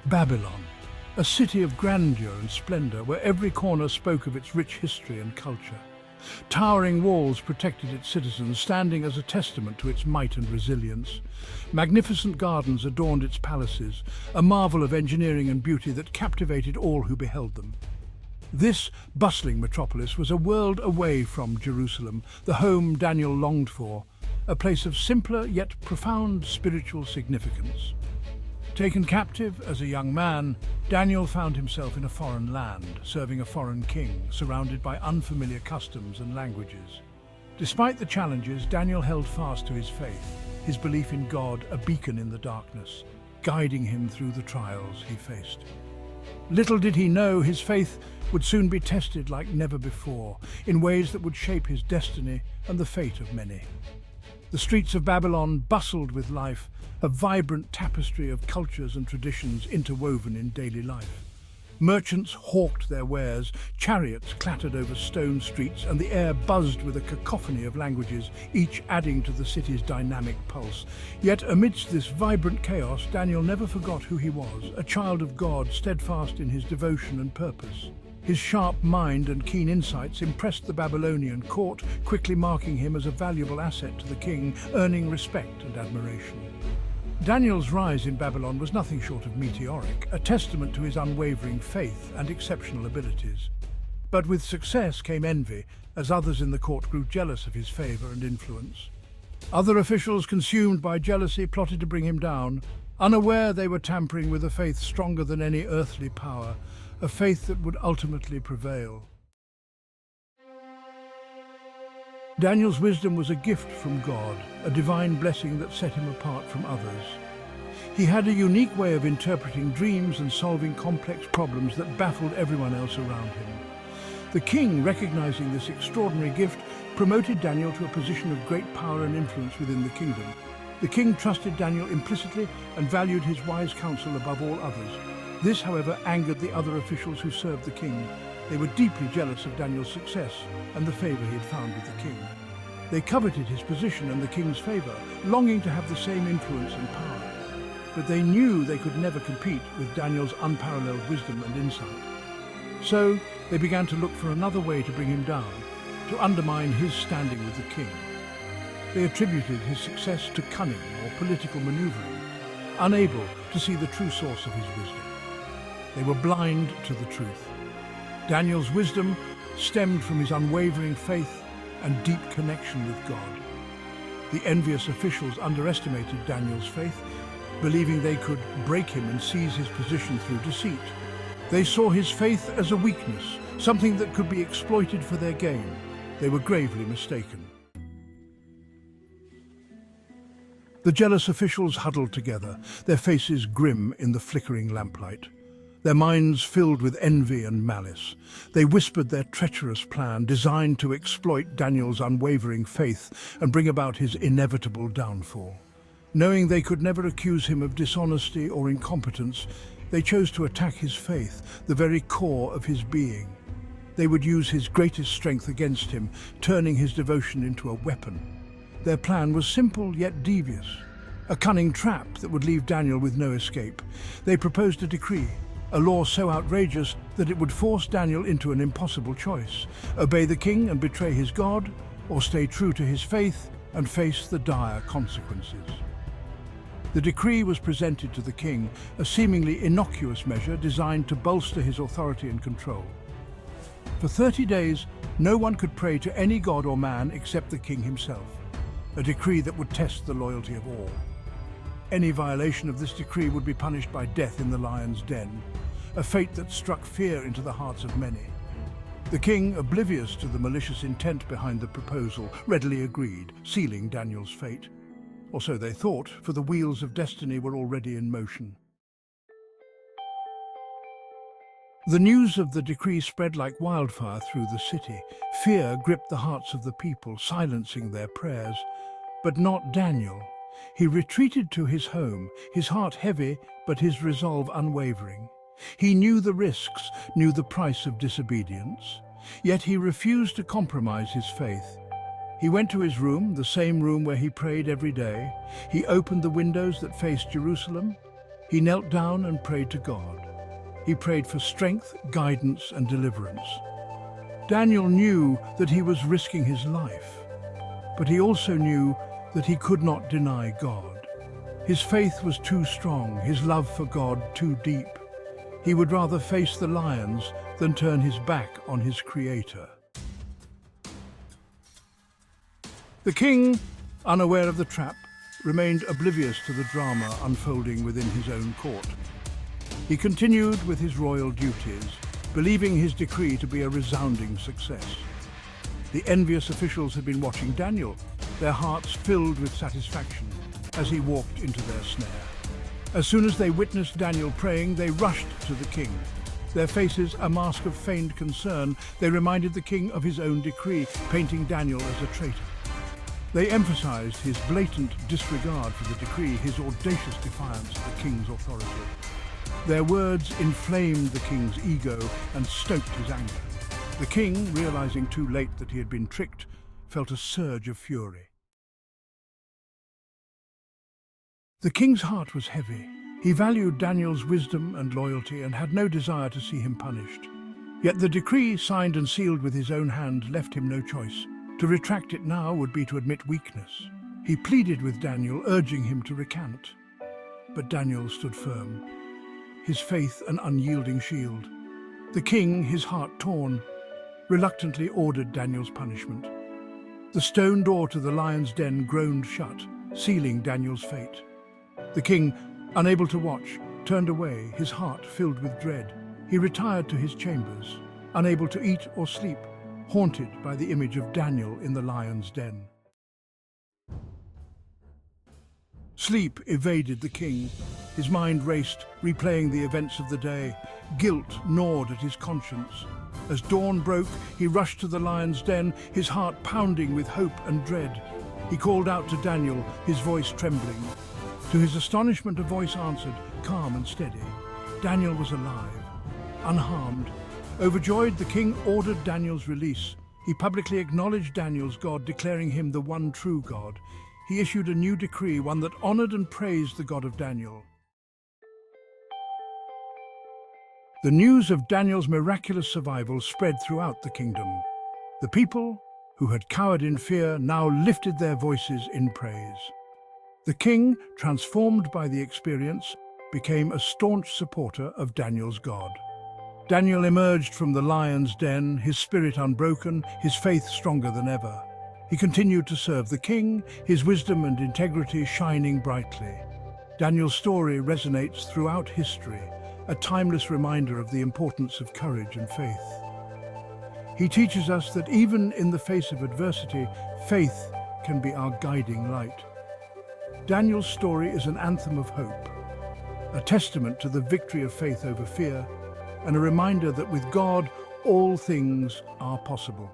Babylon, a city of grandeur and splendor where every corner spoke of its rich history and culture. Towering walls protected its citizens, standing as a testament to its might and resilience. Magnificent gardens adorned its palaces, a marvel of engineering and beauty that captivated all who beheld them. This bustling metropolis was a world away from Jerusalem, the home Daniel longed for, a place of simpler yet profound spiritual significance. Taken captive as a young man, Daniel found himself in a foreign land, serving a foreign king, surrounded by unfamiliar customs and languages. Despite the challenges, Daniel held fast to his faith, his belief in God a beacon in the darkness, guiding him through the trials he faced. Little did he know his faith would soon be tested like never before, in ways that would shape his destiny and the fate of many. The streets of Babylon bustled with life, a vibrant tapestry of cultures and traditions interwoven in daily life. Merchants hawked their wares, chariots clattered over stone streets, and the air buzzed with a cacophony of languages, each adding to the city's dynamic pulse. Yet amidst this vibrant chaos, Daniel never forgot who he was, a child of God, steadfast in his devotion and purpose. His sharp mind and keen insights impressed the Babylonian court, quickly marking him as a valuable asset to the king, earning respect and admiration. Daniel's rise in Babylon was nothing short of meteoric, a testament to his unwavering faith and exceptional abilities. But with success came envy, as others in the court grew jealous of his favor and influence. Other officials, consumed by jealousy, plotted to bring him down, unaware they were tampering with a faith stronger than any earthly power, a faith that would ultimately prevail. Daniel's wisdom was a gift from God, a divine blessing that set him apart from others. He had a unique way of interpreting dreams and solving complex problems that baffled everyone else around him. The king, recognizing this extraordinary gift, promoted Daniel to a position of great power and influence within the kingdom. The king trusted Daniel implicitly and valued his wise counsel above all others. This, however, angered the other officials who served the king. They were deeply jealous of Daniel's success and the favor he had found with the king. They coveted his position and the king's favor, longing to have the same influence and power. But they knew they could never compete with Daniel's unparalleled wisdom and insight. So they began to look for another way to bring him down, to undermine his standing with the king. They attributed his success to cunning or political maneuvering, unable to see the true source of his wisdom. They were blind to the truth. Daniel's wisdom stemmed from his unwavering faith and deep connection with God. The envious officials underestimated Daniel's faith, believing they could break him and seize his position through deceit. They saw his faith as a weakness, something that could be exploited for their gain. They were gravely mistaken. The jealous officials huddled together, their faces grim in the flickering lamplight. Their minds filled with envy and malice. They whispered their treacherous plan, designed to exploit Daniel's unwavering faith and bring about his inevitable downfall. Knowing they could never accuse him of dishonesty or incompetence, they chose to attack his faith, the very core of his being. They would use his greatest strength against him, turning his devotion into a weapon. Their plan was simple yet devious, a cunning trap that would leave Daniel with no escape. They proposed a decree, a law so outrageous that it would force Daniel into an impossible choice: obey the king and betray his God, or stay true to his faith and face the dire consequences. The decree was presented to the king, a seemingly innocuous measure designed to bolster his authority and control. For 30 days, no one could pray to any god or man except the king himself, a decree that would test the loyalty of all. Any violation of this decree would be punished by death in the lion's den, a fate that struck fear into the hearts of many. The king, oblivious to the malicious intent behind the proposal, readily agreed, sealing Daniel's fate. Or so they thought, for the wheels of destiny were already in motion. The news of the decree spread like wildfire through the city. Fear gripped the hearts of the people, silencing their prayers. But not Daniel. He retreated to his home, his heart heavy, but his resolve unwavering. He knew the risks, knew the price of disobedience, yet he refused to compromise his faith. He went to his room, the same room where he prayed every day. He opened the windows that faced Jerusalem, He knelt down and prayed to God. He prayed for strength, guidance, and deliverance. Daniel knew that he was risking his life, but he also knew that he could not deny God. His faith was too strong, his love for God too deep. He would rather face the lions than turn his back on his Creator. The king, unaware of the trap, remained oblivious to the drama unfolding within his own court. He continued with his royal duties, believing his decree to be a resounding success. The envious officials had been watching Daniel, their hearts filled with satisfaction as he walked into their snare. As soon as they witnessed Daniel praying, they rushed to the king. Their faces a mask of feigned concern, they reminded the king of his own decree, painting Daniel as a traitor. They emphasized his blatant disregard for the decree, his audacious defiance of the king's authority. Their words inflamed the king's ego and stoked his anger. The king, realizing too late that he had been tricked, felt a surge of fury. The king's heart was heavy. He valued Daniel's wisdom and loyalty and had no desire to see him punished. Yet the decree, signed and sealed with his own hand, left him no choice. To retract it now would be to admit weakness. He pleaded with Daniel, urging him to recant. But Daniel stood firm, his faith an unyielding shield. The king, his heart torn, reluctantly ordered Daniel's punishment. The stone door to the lion's den groaned shut, sealing Daniel's fate. The king, unable to watch, turned away, his heart filled with dread. He retired to his chambers, unable to eat or sleep, haunted by the image of Daniel in the lion's den. Sleep evaded the king. His mind raced, replaying the events of the day. Guilt gnawed at his conscience. As dawn broke, he rushed to the lion's den, his heart pounding with hope and dread. He called out to Daniel, his voice trembling. To his astonishment, a voice answered, calm and steady. Daniel was alive, unharmed. Overjoyed, the king ordered Daniel's release. He publicly acknowledged Daniel's God, declaring him the one true God. He issued a new decree, one that honored and praised the God of Daniel. The news of Daniel's miraculous survival spread throughout the kingdom. The people, who had cowered in fear, now lifted their voices in praise. The king, transformed by the experience, became a staunch supporter of Daniel's God. Daniel emerged from the lion's den, his spirit unbroken, his faith stronger than ever. He continued to serve the king, his wisdom and integrity shining brightly. Daniel's story resonates throughout history, a timeless reminder of the importance of courage and faith. He teaches us that even in the face of adversity, faith can be our guiding light. Daniel's story is an anthem of hope, a testament to the victory of faith over fear, and a reminder that with God, all things are possible.